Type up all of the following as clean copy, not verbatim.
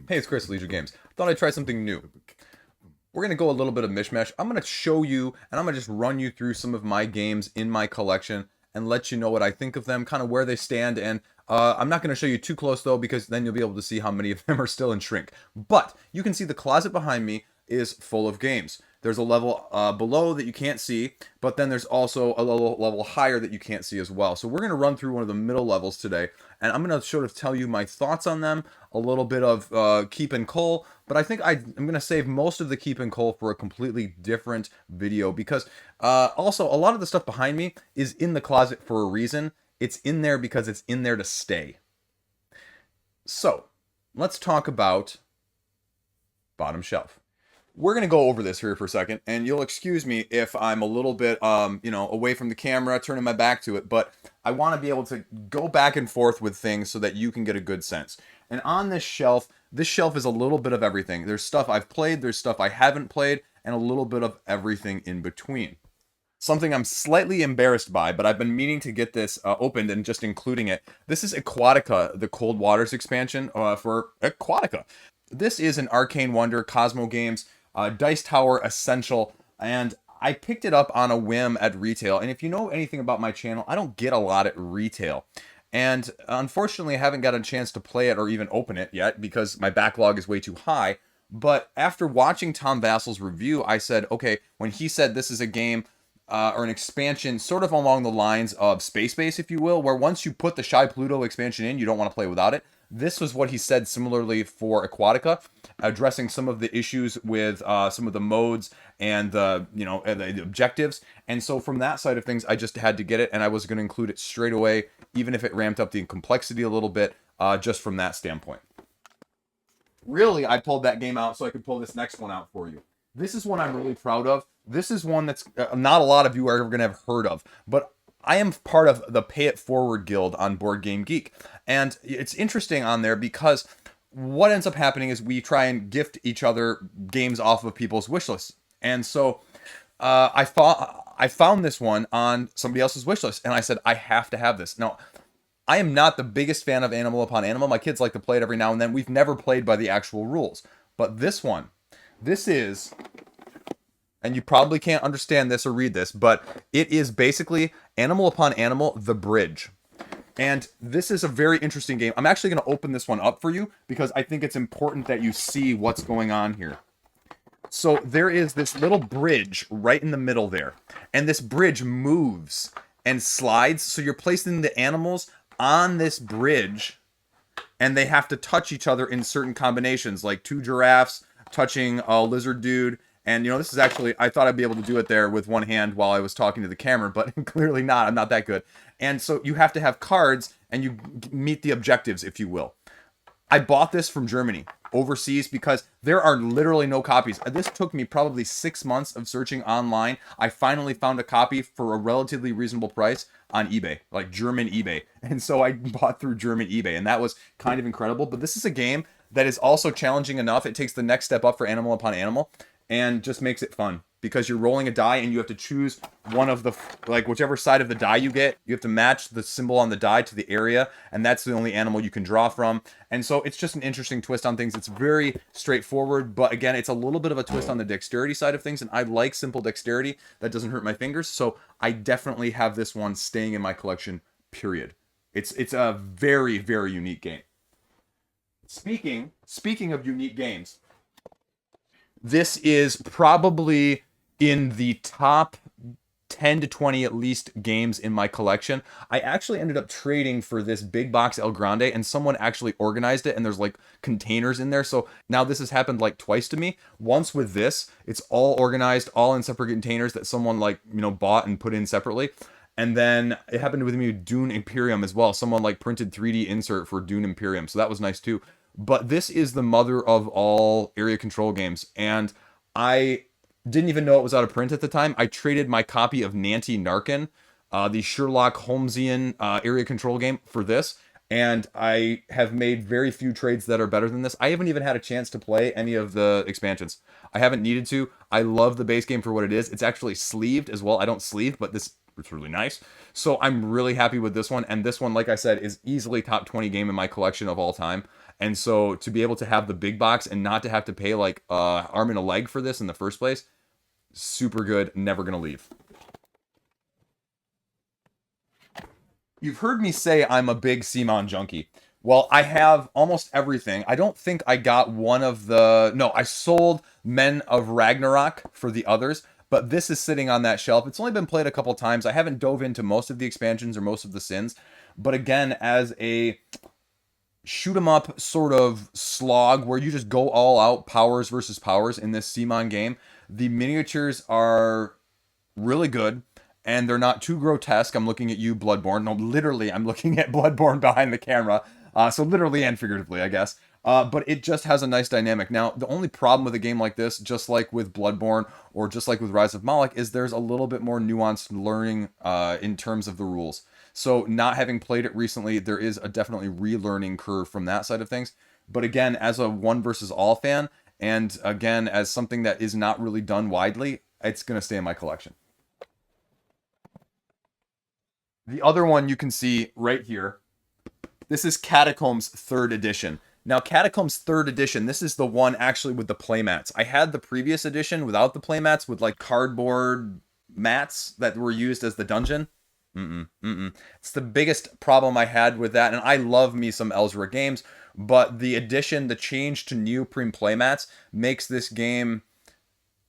Hey, it's Chris, Liege Games. Thought I'd try something new. We're going to go a little bit of mishmash. I'm going to show you, and I'm going to just run you through some of my games in my collection and let you know what I think of them, kind of where they stand. And I'm not going to show you too close, though, because then you'll be able to see how many of them are still in shrink. But you can see the closet behind me is full of games. There's a level below that you can't see, but then there's also a level higher that you can't see as well. So we're going to run through one of the middle levels today, and I'm going to sort of tell you my thoughts on them, a little bit of keep and cull, but I think I'm going to save most of the keep and cull for a completely different video because also a lot of the stuff behind me is in the closet for a reason. It's in there because it's in there to stay. So let's talk about bottom shelf. We're going to go over this here for a second, and you'll excuse me if I'm a little bit, away from the camera, turning my back to it, but I want to be able to go back and forth with things so that you can get a good sense. And on this shelf is a little bit of everything. There's stuff I've played, there's stuff I haven't played, and a little bit of everything in between. Something I'm slightly embarrassed by, but I've been meaning to get this opened and just including it. This is Aquatica, the Cold Waters expansion for Aquatica. This is an Arcane Wonder Cosmo Games Dice Tower Essential, and I picked it up on a whim at retail. And if you know anything about my channel, I don't get a lot at retail. And unfortunately, I haven't got a chance to play it or even open it yet because my backlog is way too high. But after watching Tom Vassel's review, I said, okay, when he said this is a game or an expansion sort of along the lines of Space Base, if you will, where once you put the Shy Pluto expansion in, you don't want to play without it. This was what he said similarly for Aquatica, addressing some of the issues with some of the modes and the objectives. And so from that side of things, I just had to get it, and I was going to include it straight away, even if it ramped up the complexity a little bit, just from that standpoint. Really, I pulled that game out so I could pull this next one out for you. This is one I'm really proud of. This is one that's not a lot of you are ever going to have heard of, but I am part of the Pay It Forward Guild on Board Game Geek. And it's interesting on there because what ends up happening is we try and gift each other games off of people's wish lists. And so I found this one on somebody else's wish list, and I said, I have to have this. Now, I am not the biggest fan of Animal Upon Animal. My kids like to play it every now and then. We've never played by the actual rules. But this one, this is... and you probably can't understand this or read this, but it is basically Animal Upon Animal, The Bridge. And this is a very interesting game. I'm actually going to open this one up for you because I think it's important that you see what's going on here. So there is this little bridge right in the middle there. And this bridge moves and slides. So you're placing the animals on this bridge, and they have to touch each other in certain combinations, like two giraffes touching a lizard dude. And, this is actually, I thought I'd be able to do it there with one hand while I was talking to the camera, but clearly not. I'm not that good. And so you have to have cards, and you meet the objectives, if you will. I bought this from Germany, overseas, because there are literally no copies. This took me probably 6 months of searching online. I finally found a copy for a relatively reasonable price on eBay, like German eBay. And so I bought through German eBay, and that was kind of incredible. But this is a game that is also challenging enough. It takes the next step up for Animal Upon Animal, and just makes it fun because you're rolling a die and you have to choose one of the, whichever side of the die you get, you have to match the symbol on the die to the area, and that's the only animal you can draw from. And so it's just an interesting twist on things. It's very straightforward, but again, it's a little bit of a twist on the dexterity side of things, and I like simple dexterity that doesn't hurt my fingers, so I definitely have this one staying in my collection, period. It's a very, very unique game. Speaking of unique games, this is probably in the top 10 to 20 at least games in my collection. I actually ended up trading for this big box El Grande, and someone actually organized it, and there's containers in there. So now this has happened twice to me. Once with this, it's all organized, all in separate containers that someone bought and put in separately. And then it happened with me with Dune Imperium as well. Someone printed 3D insert for Dune Imperium. So that was nice too. But this is the mother of all area control games, and I didn't even know it was out of print at the time. I traded my copy of Nancy Narkin, the Sherlock Holmesian area control game, for this, and I have made very few trades that are better than this. I haven't even had a chance to play any of the expansions. I haven't needed to. I love the base game for what it is. It's actually sleeved as well. I don't sleeve, but this it's really nice. So I'm really happy with this one. And this one, like I said, is easily top 20 game in my collection of all time. And so to be able to have the big box and not to have to pay like arm and a leg for this in the first place, super good. Never gonna leave. You've heard me say I'm a big CMON junkie. Well, I have almost everything. I don't think I got one of the... No, I sold Men of Ragnarok for the others, but this is sitting on that shelf. It's only been played a couple times. I haven't dove into most of the expansions or most of the sins. But again, as a shoot 'em up sort of slog where you just go all out powers versus powers in this CMON game, the miniatures are really good and they're not too grotesque. I'm looking at you, Bloodborne. No, literally, I'm looking at Bloodborne behind the camera. So literally and figuratively, I guess. But it just has a nice dynamic. Now, the only problem with a game like this, just like with Bloodborne or just like with Rise of Moloch, is there's a little bit more nuanced learning in terms of the rules. So not having played it recently, there is a definitely relearning curve from that side of things. But again, as a one versus all fan, and again, as something that is not really done widely, it's going to stay in my collection. The other one you can see right here. This is Catacombs 3rd edition. Now, Catacombs 3rd edition, this is the one actually with the playmats. I had the previous edition without the playmats with like cardboard mats that were used as the dungeon. It's the biggest problem I had with that, and I love me some Ellsworth games, but the addition, the change to neoprene playmats makes this game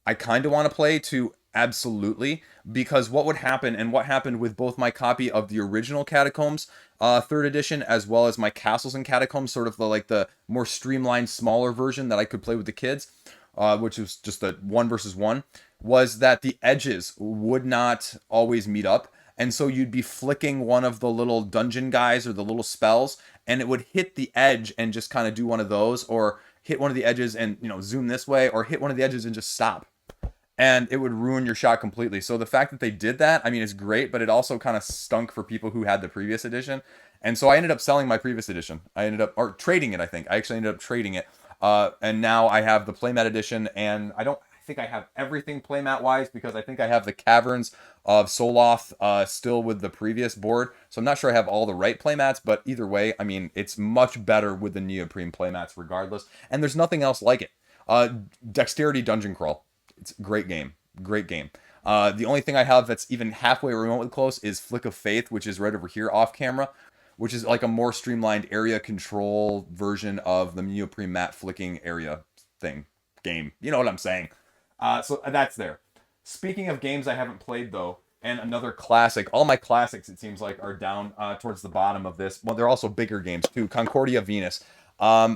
I kind of want to play to absolutely, because what would happen and what happened with both my copy of the original Catacombs 3rd edition as well as my Castles and Catacombs, sort of the more streamlined, smaller version that I could play with the kids, which was just a one versus one, was that the edges would not always meet up. And so you'd be flicking one of the little dungeon guys or the little spells, and it would hit the edge and just kind of do one of those, or hit one of the edges and, you know, zoom this way, or hit one of the edges and just stop. And it would ruin your shot completely. So the fact that they did that, I mean, it's great, but it also kind of stunk for people who had the previous edition. And so I ended up selling my previous edition. Or trading it, I think. I actually ended up trading it. And now I have the playmat edition, and I think I have everything playmat wise, because I think I have the Caverns of Soloth still with the previous board. So I'm not sure I have all the right playmats, but either way, I mean, it's much better with the neoprene playmats regardless. And there's nothing else like it. Dexterity Dungeon Crawl. It's a great game. Great game. The only thing I have that's even halfway remotely close is Flick of Faith, which is right over here off camera, which is like a more streamlined area control version of the neoprene mat flicking area thing game. You know what I'm saying? So that's there. Speaking of games I haven't played, though, and another classic, all my classics, it seems like, are down towards the bottom of this. Well, they're also bigger games, too. Concordia Venus.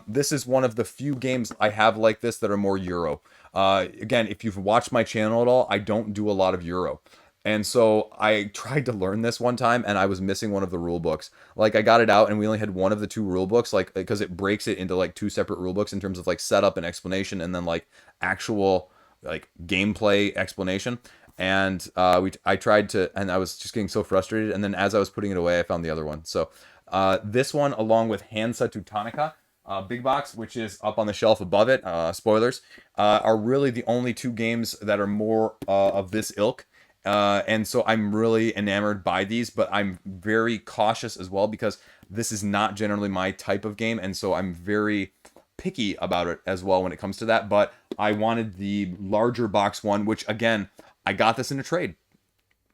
This is one of the few games I have like this that are more Euro. Again, if you've watched my channel at all, I don't do a lot of Euro. And so I tried to learn this one time, and I was missing one of the rule books. Like, I got it out, and we only had one of the two rule books, like, because it breaks it into, like, two separate rule books in terms of, like, setup and explanation, and then, like, actual, like, gameplay explanation. And I tried to, and I was just getting so frustrated, and then as I was putting it away, I found the other one. So this one, along with Hansa Teutonica, big box, which is up on the shelf above it, spoilers, are really the only two games that are more of this ilk. And so I'm really enamored by these, but I'm very cautious as well, because this is not generally my type of game, and so I'm very picky about it as well when it comes to that. But I wanted the larger box one, which, again, I got this in a trade.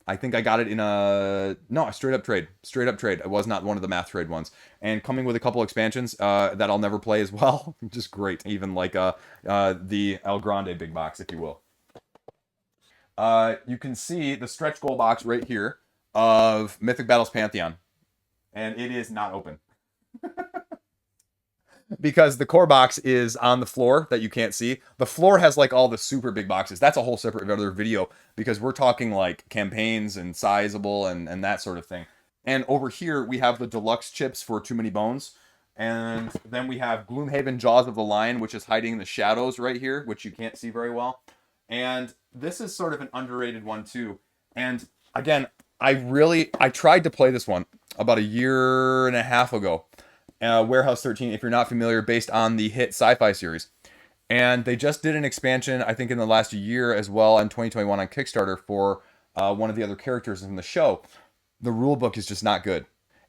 I think I got it in a straight up trade. It was not one of the math trade ones, and coming with a couple expansions that I'll never play as well. Just great, even like the El Grande big box, if you will. You can see the stretch goal box right here of Mythic Battles Pantheon, and it is not open. Because the core box is on the floor that you can't see. The floor has like all the super big boxes. That's a whole separate other video, because we're talking like campaigns and sizable and that sort of thing. And over here we have the deluxe chips for Too Many Bones. And then we have Gloomhaven Jaws of the Lion, which is hiding in the shadows right here, which you can't see very well. And this is sort of an underrated one too. And again, I tried to play this one about a year and a half ago. Warehouse 13, if you're not familiar, based on the hit sci-fi series. And they just did an expansion, I think in the last year as well, in 2021 on Kickstarter for one of the other characters from the show. the rule book is just not good.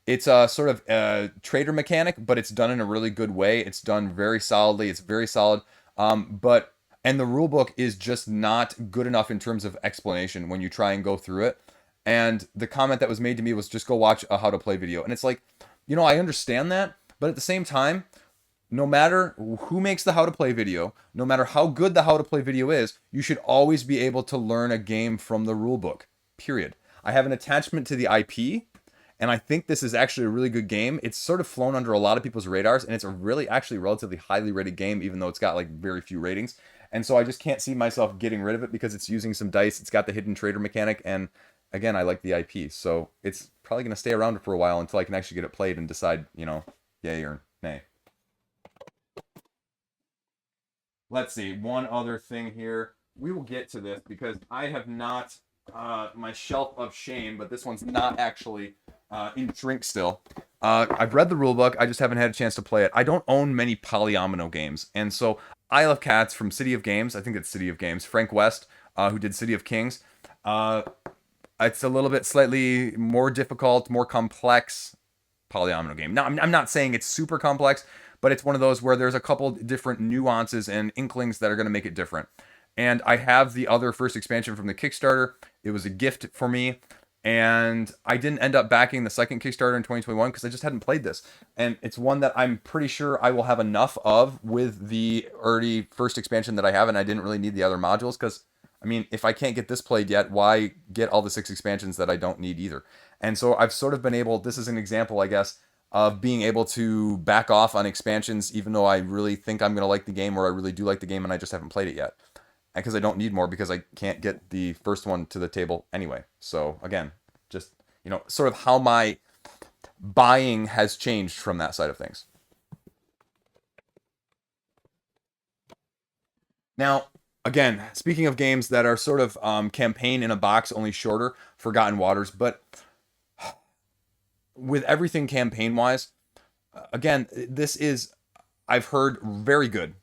It's a sort of a trader mechanic, but it's done in a really good way. It's done very solidly. It's very solid. But and the rule book is just not good enough in terms of explanation when you try and go through it. And the comment that was made to me was just go watch a how to play video. And it's like, I understand that, but at the same time, no matter who makes the how to play video, no matter how good the how to play video is, you should always be able to learn a game from the rulebook. Period. I have an attachment to the IP, and I think this is actually a really good game. It's sort of flown under a lot of people's radars, and it's a really actually relatively highly rated game, even though it's got like very few ratings. And so I just can't see myself getting rid of it because it's using some dice. It's got the hidden trader mechanic, and again, I like the IP. So it's probably going to stay around for a while until I can actually get it played and decide, yay or nay. Let's see, one other thing here. We will get to this because I have not, my shelf of shame, but this one's not actually in drink still. I've read the rulebook, I just haven't had a chance to play it. I don't own many polyomino games, and so Isle of Cats from City of Games, I think it's City of Games, Frank West, who did City of Kings. It's a little bit slightly more difficult, more complex polyomino game. Now, I'm not saying it's super complex, but it's one of those where there's a couple different nuances and inklings that are going to make it different. And I have the other first expansion from the Kickstarter. It was a gift for me, and I didn't end up backing the second Kickstarter in 2021 because I just hadn't played this. And it's one that I'm pretty sure I will have enough of with the already first expansion that I have, and I didn't really need the other modules because, I mean, if I can't get this played yet, why get all the 6 expansions that I don't need either? And so I've sort of been able, this is an example, I guess, of being able to back off on expansions even though I really think I'm going to like the game, or I really do like the game and I just haven't played it yet. Because I don't need more because I can't get the first one to the table anyway. So again, just, sort of how my buying has changed from that side of things. Now, again, speaking of games that are sort of campaign in a box, only shorter, Forgotten Waters, but with everything campaign wise, again, this is, I've heard, very good,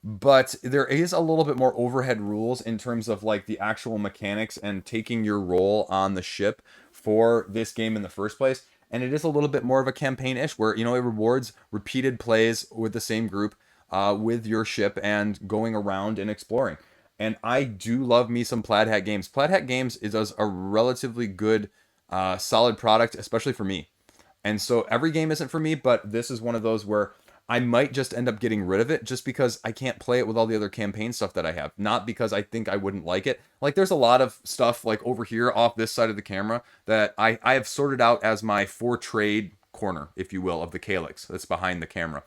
but there is a little bit more overhead rules in terms of like the actual mechanics and taking your role on the ship for this game in the first place. And it is a little bit more of a campaign-ish where, it rewards repeated plays with the same group, with your ship and going around and exploring. And I do love me some Plaid Hat Games. Plaid Hat Games does a relatively good, solid product, especially for me. And so every game isn't for me, but this is one of those where I might just end up getting rid of it just because I can't play it with all the other campaign stuff that I have. Not because I think I wouldn't like it. Like, there's a lot of stuff like over here off this side of the camera that I have sorted out as my for trade corner, if you will, of the calyx that's behind the camera.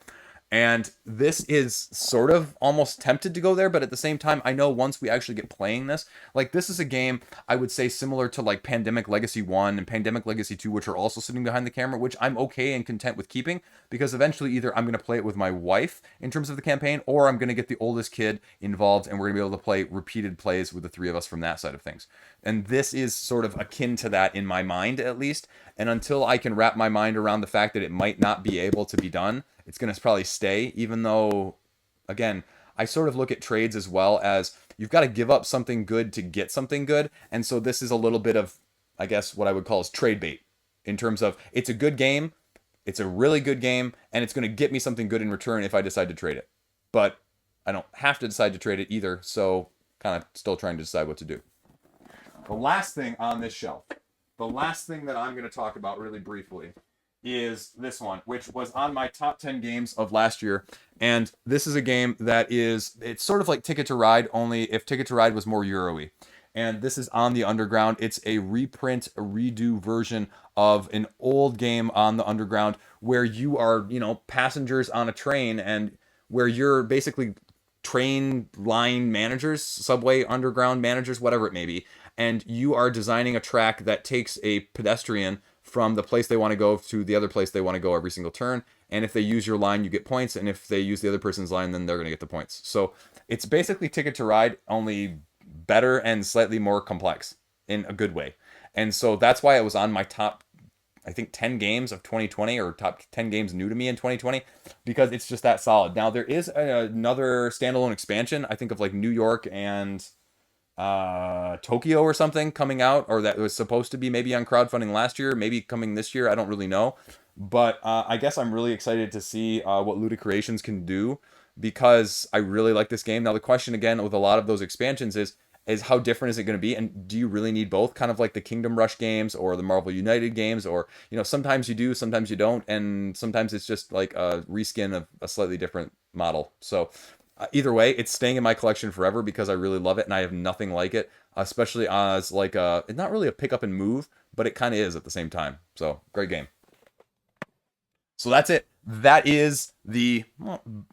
And this is sort of almost tempted to go there, but at the same time, I know once we actually get playing this, like, this is a game I would say similar to like Pandemic Legacy 1 and Pandemic Legacy 2, which are also sitting behind the camera, which I'm okay and content with keeping, because eventually either I'm going to play it with my wife in terms of the campaign, or I'm going to get the oldest kid involved and we're going to be able to play repeated plays with the 3 of us from that side of things. And this is sort of akin to that in my mind, at least. And until I can wrap my mind around the fact that it might not be able to be done, it's going to probably stay, even though, again, I sort of look at trades as well as you've got to give up something good to get something good. And so this is a little bit of, I guess, what I would call is trade bait, in terms of it's a good game, it's a really good game, and it's going to get me something good in return if I decide to trade it. But I don't have to decide to trade it either, so kind of still trying to decide what to do. The last thing on this shelf, the last thing that I'm going to talk about really briefly, is this one, which was on my top 10 games of last year. And this is a game that it's sort of like Ticket to Ride, only if Ticket to Ride was more Euro-y. And this is On the Underground. It's a reprint, a redo version of an old game on the Underground where you are, passengers on a train, and where you're basically train line managers, subway underground managers, whatever it may be. And you are designing a track that takes a pedestrian from the place they want to go to the other place they want to go every single turn. And if they use your line, you get points. And if they use the other person's line, then they're going to get the points. So it's basically Ticket to Ride, only better and slightly more complex in a good way. And so that's why it was on my top, I think, 10 games of 2020, or top 10 games new to me in 2020, because it's just that solid. Now, there is another standalone expansion, I think, of like New York and Tokyo or something coming out, or that was supposed to be maybe on crowdfunding last year, maybe coming this year. I don't really know, but I guess I'm really excited to see what Luda Creations can do because I really like this game. Now the question again with a lot of those expansions is how different is it going to be, and do you really need both? Kind of like the Kingdom Rush games or the Marvel United games, or sometimes you do, sometimes you don't, and sometimes it's just like a reskin of a slightly different model. So either way, it's staying in my collection forever because I really love it and I have nothing like it, especially as like it's not really a pick up and move, but it kind of is at the same time. So great game. So that's it. That is the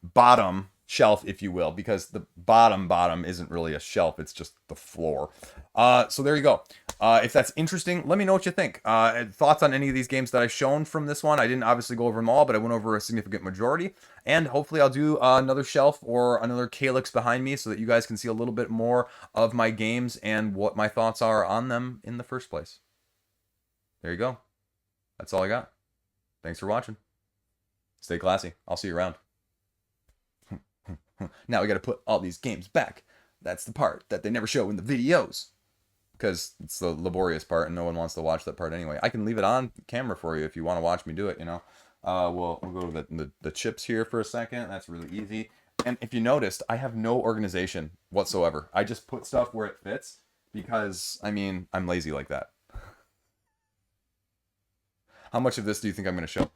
bottom shelf, if you will, because the bottom isn't really a shelf; it's just the floor. So there you go. If that's interesting, let me know what you think. Thoughts on any of these games that I've shown from this one? I didn't obviously go over them all, but I went over a significant majority. And hopefully, I'll do another shelf or another calyx behind me so that you guys can see a little bit more of my games and what my thoughts are on them in the first place. There you go. That's all I got. Thanks for watching. Stay classy. I'll see you around. Now we got to put all these games back. That's the part that they never show in the videos. Because it's the laborious part and no one wants to watch that part anyway. I can leave it on camera for you if you want to watch me do it, we'll go to the chips here for a second. That's really easy. And if you noticed, I have no organization whatsoever. I just put stuff where it fits because, I'm lazy like that. How much of this do you think I'm going to show? You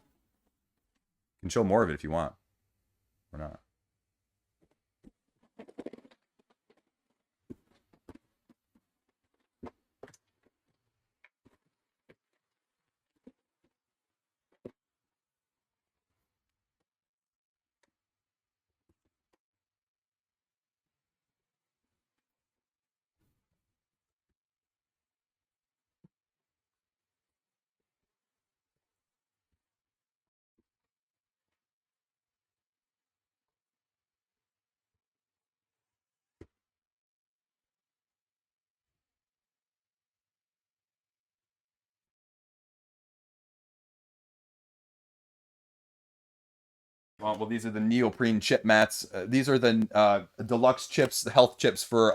can show more of it if you want. Or not. Well, these are the neoprene chip mats. These are the deluxe chips, the health chips for